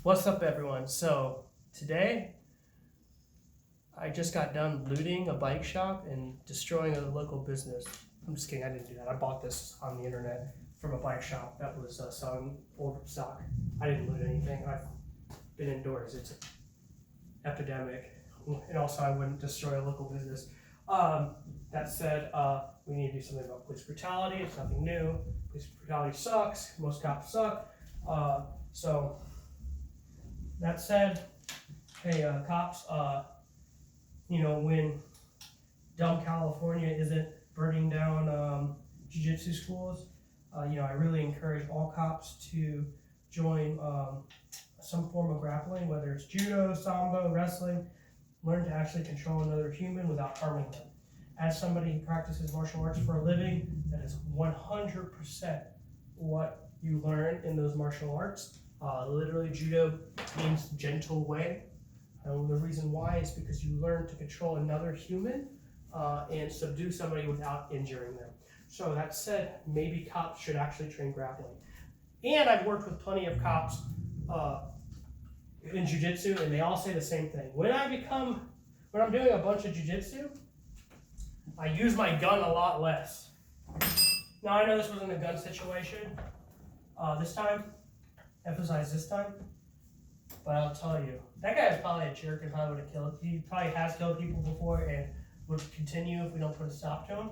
What's up, everyone? So today I just got done looting a bike shop and destroying a local business. I'm just kidding, I didn't do that. I bought this on the internet from a bike shop that was selling old stock. I didn't loot anything. I've been indoors. It's an epidemic, and also I wouldn't destroy a local business. That said, we need to do something about police brutality. It's nothing new. Police brutality sucks. Most cops suck. So that said, hey, cops, when dumb California isn't burning down jiu-jitsu schools, I really encourage all cops to join some form of grappling, whether it's judo, sambo, wrestling. Learn to actually control another human without harming them. As somebody who practices martial arts for a living, that is 100% what you learn in those martial arts. Literally, judo means gentle way. And the reason why is because you learn to control another human and subdue somebody without injuring them. So that said, maybe cops should actually train grappling. And I've worked with plenty of cops in jiu-jitsu, and they all say the same thing. When I'm doing a bunch of jiu-jitsu, I use my gun a lot less. Now, I know this wasn't a gun situation this time, emphasize this time, but I'll tell you, that guy is probably a jerk and probably would have killed. He probably has killed people before and would continue if we don't put a stop to him.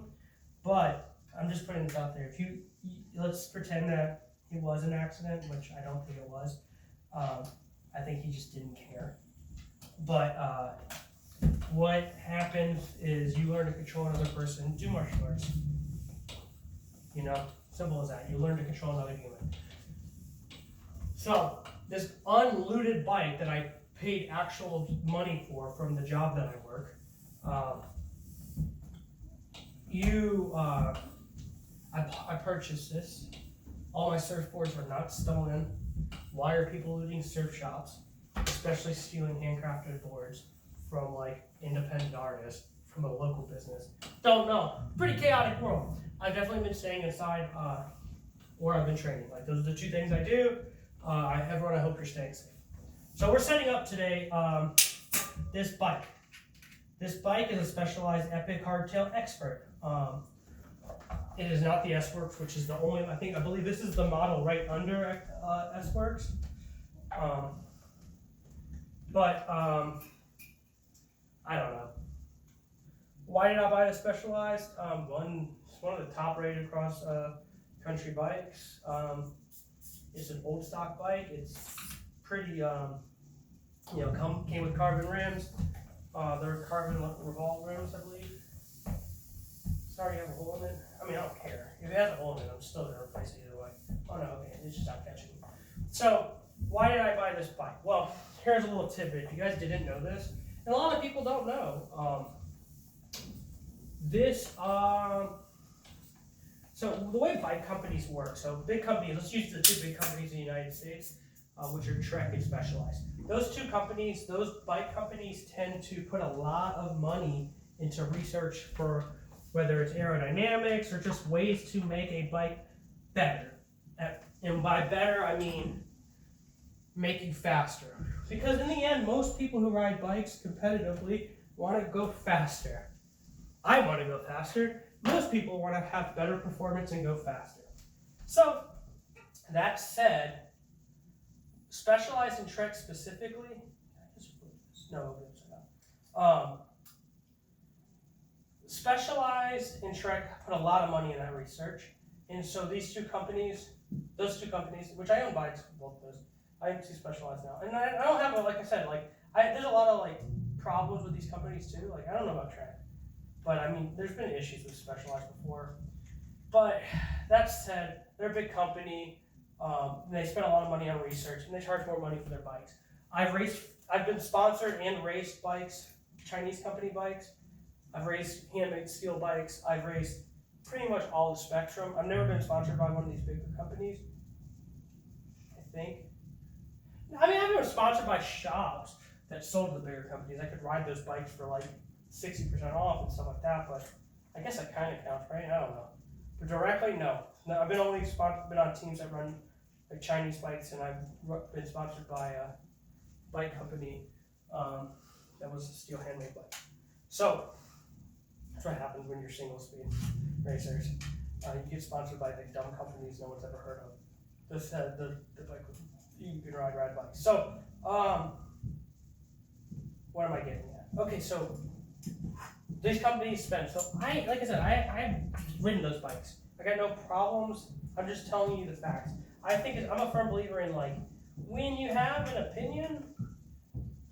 But I'm just putting this out there. Let's pretend that it was an accident, which I don't think it was. I think he just didn't care. But what happens is you learn to control another person, do martial arts. Simple as that. You learn to control another human. So this unlooted bike that I paid actual money for from the job that I work, I purchased this. All my surfboards were not stolen. Why are people looting surf shops, especially stealing handcrafted boards from independent artists from a local business? Don't know. Pretty chaotic world. I've definitely been staying inside or I've been training. Those are the two things I do. Everyone, I hope you're staying safe. So we're setting up today this bike. This bike is a specialized Epic hardtail expert. It is not the S-Works, which is the only, I believe this is the model right under S-Works. But I don't know. Why did I buy the Specialized? It's one of the top rated cross country bikes. It's an old stock bike. It's pretty, came with carbon rims. They're carbon revolve rims, I believe. Sorry, you have a hole in it. I don't care. If it has a hole in it, I'm still gonna replace it either way. Oh no, okay, it's just not catching. So, why did I buy this bike? Well, here's a little tidbit. If you guys didn't know this, and a lot of people don't know, so the way bike companies work, so big companies, let's use the two big companies in the United States, which are Trek and Specialized. Those bike companies tend to put a lot of money into research for whether it's aerodynamics or just ways to make a bike better. And by better, I mean make you faster. Because in the end, most people who ride bikes competitively want to go faster. I want to go faster. Most people want to have better performance and go faster. So, that said, Specialized and Trek specifically, Specialized and Trek put a lot of money in that research. And so those two companies, which I own bikes, both of those, I have two Specialized now. And I don't have, there's a lot of problems with these companies too. I don't know about Trek. But there's been issues with Specialized before. But that said, they're a big company. They spend a lot of money on research, and they charge more money for their bikes. I've been sponsored and raced bikes, Chinese company bikes. I've raced handmade steel bikes. I've raced pretty much all the spectrum. I've never been sponsored by one of these bigger companies, I think. I've been sponsored by shops that sold to the bigger companies. I could ride those bikes for 60% off and stuff like that, but I guess that kind of counts, right? I don't know. But directly, no. I've been on teams that run like Chinese bikes, and I've been sponsored by a bike company that was a steel handmade bike. So that's what happens when you're single speed racers. You get sponsored by like dumb companies no one's ever heard of. This the bike you can ride bikes. So what am I getting at? Okay, so these companies spend. So like I said, I've ridden those bikes. I got no problems. I'm just telling you the facts. I'm a firm believer in like when you have an opinion,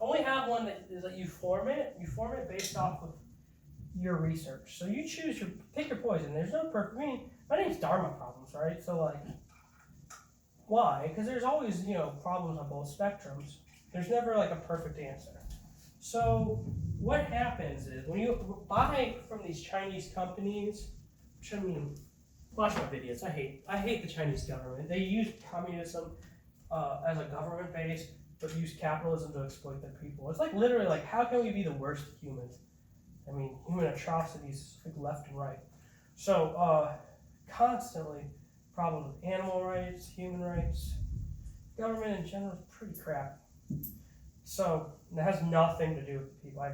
only have one that is that you form it. You form it based off of your research. So you pick your poison. There's no perfect. I mean, my name's Dharma Problems, right? So like, why? Because there's always problems on both spectrums. There's never like a perfect answer. So what happens is when you buy from these Chinese companies, which I mean, watch my videos. I hate the Chinese government. They use communism as a government base, but use capitalism to exploit their people. It's like literally like, how can we be the worst humans? I mean, human atrocities like left and right. So constantly problems with animal rights, human rights, government in general is pretty crap. So it has nothing to do with the people.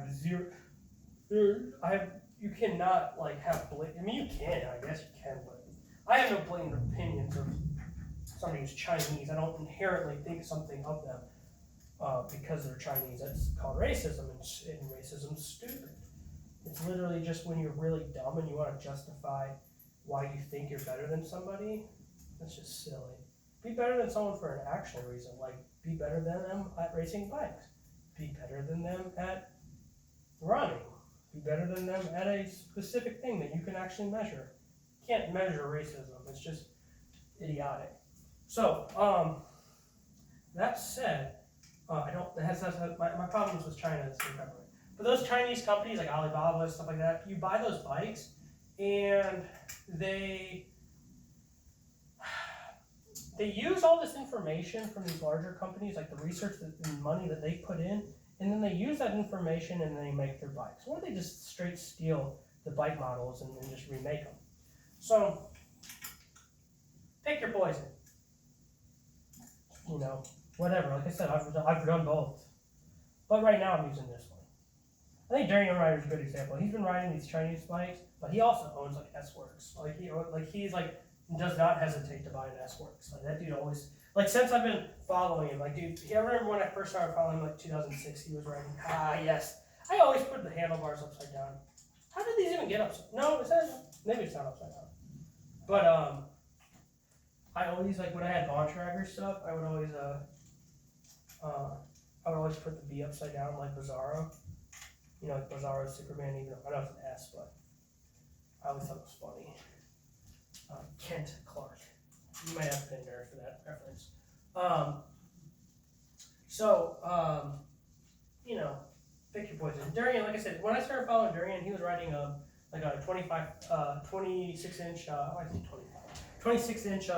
You cannot like have blatant. I mean, you can. I guess you can, but I have no blatant opinions of somebody who's Chinese. I don't inherently think something of them because they're Chinese. That's called racism, and racism's stupid. It's literally just when you're really dumb and you want to justify why you think you're better than somebody. That's just silly. Be better than someone for an actual reason, like be better than them at racing bikes. Be better than them at running. Be better than them at a specific thing that you can actually measure. You can't measure racism. It's just idiotic. So, that said, my problems with China is the government. But those Chinese companies like Alibaba and stuff like that, you buy those bikes and they use all this information from these larger companies, like the research and money that they put in, and then they use that information and they make their bikes. Or they just straight steal the bike models and then just remake them. So, pick your poison. Whatever. Like I said, I've done both. But right now I'm using this one. I think Darian Ryder's a good example. He's been riding these Chinese bikes, but he also owns like S-Works. He's does not hesitate to buy an S-Works. Like that dude always, since I've been following him, dude, I remember when I first started following him, 2006, he was riding, yes. I always put the handlebars upside down. How did these even get upside down? No, maybe it's not upside down. But, I always, when I had Bontrager stuff, I would always put the B upside down like Bizarro. Like Bizarro's Superman, even though I know it's an S, but I always thought it was funny. Kent Clark. You might have been there for that reference. Pick your poison. Durian, like I said, when I started following Durian, he was riding a 26 inch, 26 inch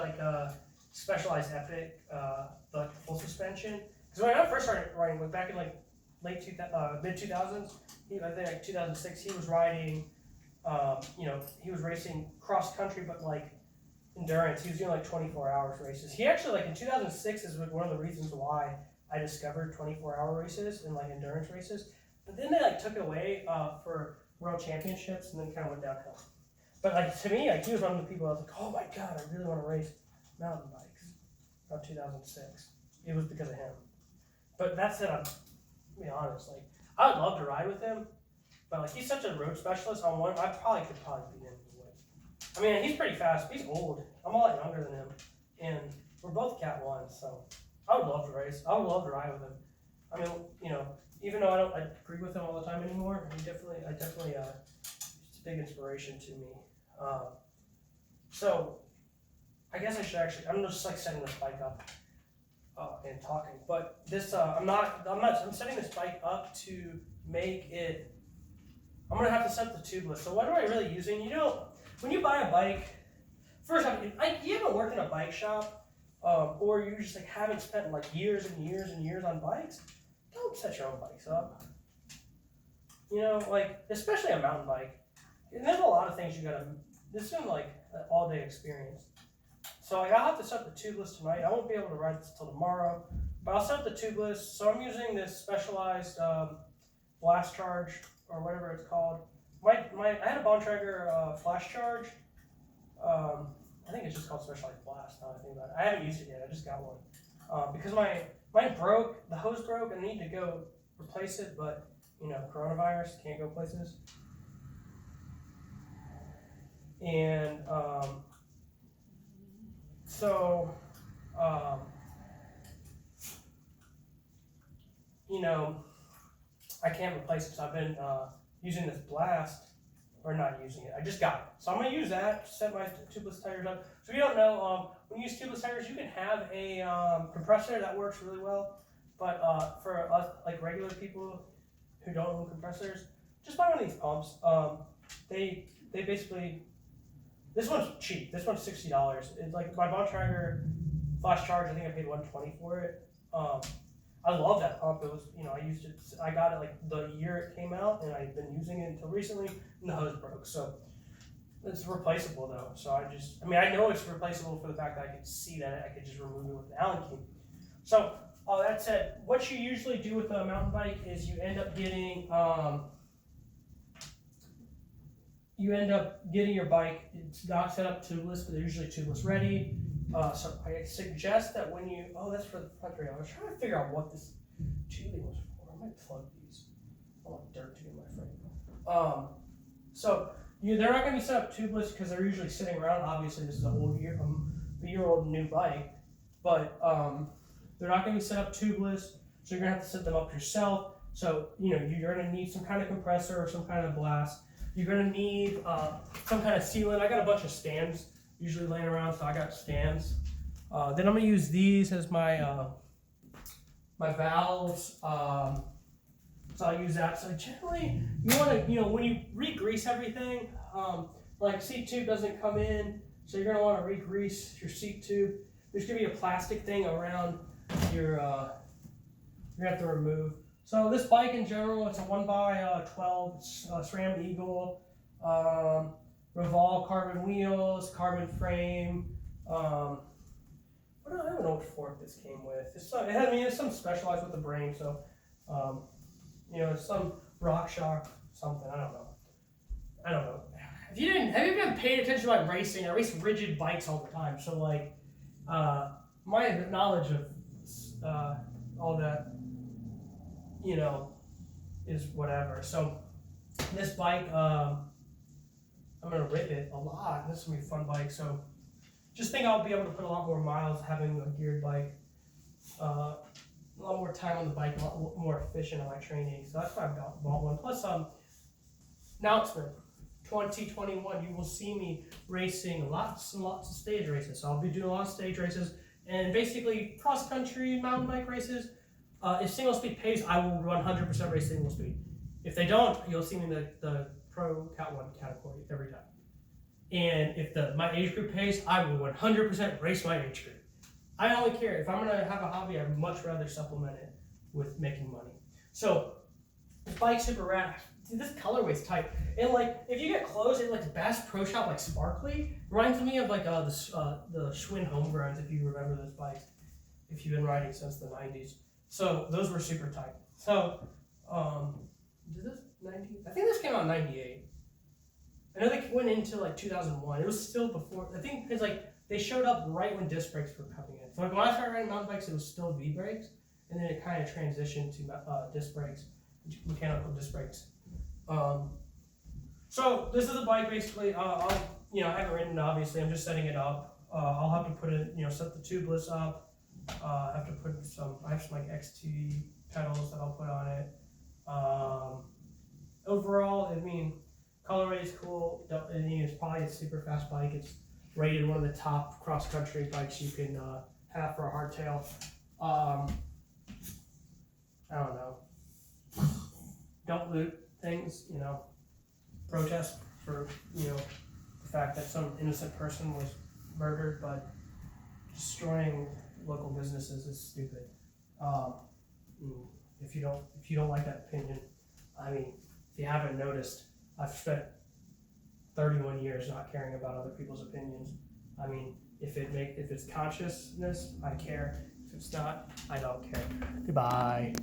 Specialized Epic, full suspension. Because when I first started riding, back in mid 2000s, I think 2006, he was riding. He was racing cross country, but endurance. He was doing 24 hours races. He actually in 2006 is one of the reasons why I discovered 24-hour races and endurance races. But then they took it away for world championships and then kind of went downhill. But to me, he was one of the people I was like, oh my god, I really want to race mountain bikes. About 2006, it was because of him. But that said, I'm be honest, I would love to ride with him. But he's such a road specialist on one, I could beat him in weight. I mean, he's pretty fast. He's old. I'm a lot younger than him, and we're both Cat 1. So I would love to race. I would love to ride with him. I mean, even though I don't agree with him all the time anymore, I definitely, it's a big inspiration to me. So I guess I should actually. I'm just setting this bike up and talking. But this, I'm setting this bike up to make it. I'm gonna have to set the tubeless. So what am I really using? When you buy a bike, first off, you haven't worked in a bike shop, or you just haven't spent years and years and years on bikes. Don't set your own bikes up. Especially a mountain bike. And there's a lot of things you gotta. This is an all-day experience. So like, I'll have to set up the tubeless tonight. I won't be able to ride this till tomorrow, but I'll set up the tubeless. So I'm using this specialized blast charge or whatever it's called. I had a Bontrager flash charge. I think it's just called specialized blast. Now I think about it. I haven't used it yet. I just got one because mine broke. The hose broke, and I need to go replace it. But you know, coronavirus, can't go places. And you know, I can't replace it. So I've been using this blast, or not using it. I just got it. So I'm going to use that to set my tubeless tires up. So if you don't know, when you use tubeless tires, you can have a compressor that works really well. But for us, like regular people who don't own compressors, just buy one of these pumps. They basically, this one's cheap. This one's $60. It's like my Bontrager flash charge. I think I paid $120 for it. I love that pump. It was, you know, I used it. I got it like the year it came out, and I've been using it until recently. And the hose broke, so it's replaceable though. So I know it's replaceable for the fact that I could see that I could just remove it with an Allen key. So that said, what you usually do with a mountain bike is you end up getting your bike. It's not set up tubeless, but they're usually tubeless ready. So I suggest that when you, that's for the front rail. I was trying to figure out what this tubing was for. I might plug these. I want dirt to get in my frame. They're not going to be set up tubeless because they're usually sitting around. Obviously, this is a year-old new bike, but they're not going to be set up tubeless. So you're going to have to set them up yourself. So you're going to need some kind of compressor or some kind of blast. You're going to need some kind of sealant. I got a bunch of stands usually laying around, so I got stands. Then I'm gonna use these as my my valves. So I'll use that. So generally, you want to, when you re-grease everything, like seat tube doesn't come in, so you're gonna want to re-grease your seat tube. There's gonna be a plastic thing around your you have to remove. So this bike in general, it's a 1x12 SRAM Eagle. Revolve carbon wheels, carbon frame. I don't know what fork this came with. It's some specialized with the brain, so it's some RockShox something. I don't know. Have you been paying attention to my racing? I race rigid bikes all the time, so like my knowledge of all that, is whatever. So this bike, I'm gonna rip it a lot. This is gonna be a fun bike. So just think I'll be able to put a lot more miles having a geared bike. A lot more time on the bike, a lot more efficient on my training. So that's why I bought one. Plus, announcement 2021, you will see me racing lots and lots of stage races. So I'll be doing a lot of stage races and basically cross country mountain bike races. If single speed pays, I will 100% race single speed. If they don't, you'll see me in the Pro Cat 1 category every time. And if my age group pays, I will 100% race my age group. I only care. If I'm going to have a hobby, I'd much rather supplement it with making money. So, this bike's super rad. Dude, this colorway's tight. And like, if you get close, it like Bass Pro Shop, like sparkly. Reminds me of like the Schwinn Homegrowns, if you remember those bikes. If you've been riding since the 90s. So, those were super tight. So, I think this came out in 98. I know they went into like 2001. It was still before. I think it's like they showed up right when disc brakes were coming in. So like when I started riding mountain bikes, it was still V brakes, and then it kind of transitioned to disc brakes, mechanical disc brakes. So this is a bike basically. I haven't ridden it obviously. I'm just setting it up. I'll have to put it, set the tubeless up. I have to put I have some like XT pedals that I'll put on it. Overall, colorway is cool. It's probably a super fast bike. It's rated one of the top cross-country bikes you can have for a hardtail. I don't know. Don't loot things, protest for, the fact that some innocent person was murdered, but destroying local businesses is stupid. If you don't like that opinion, if you haven't noticed, I've spent 31 years not caring about other people's opinions. If it's consciousness, I care. If it's not, I don't care. Goodbye.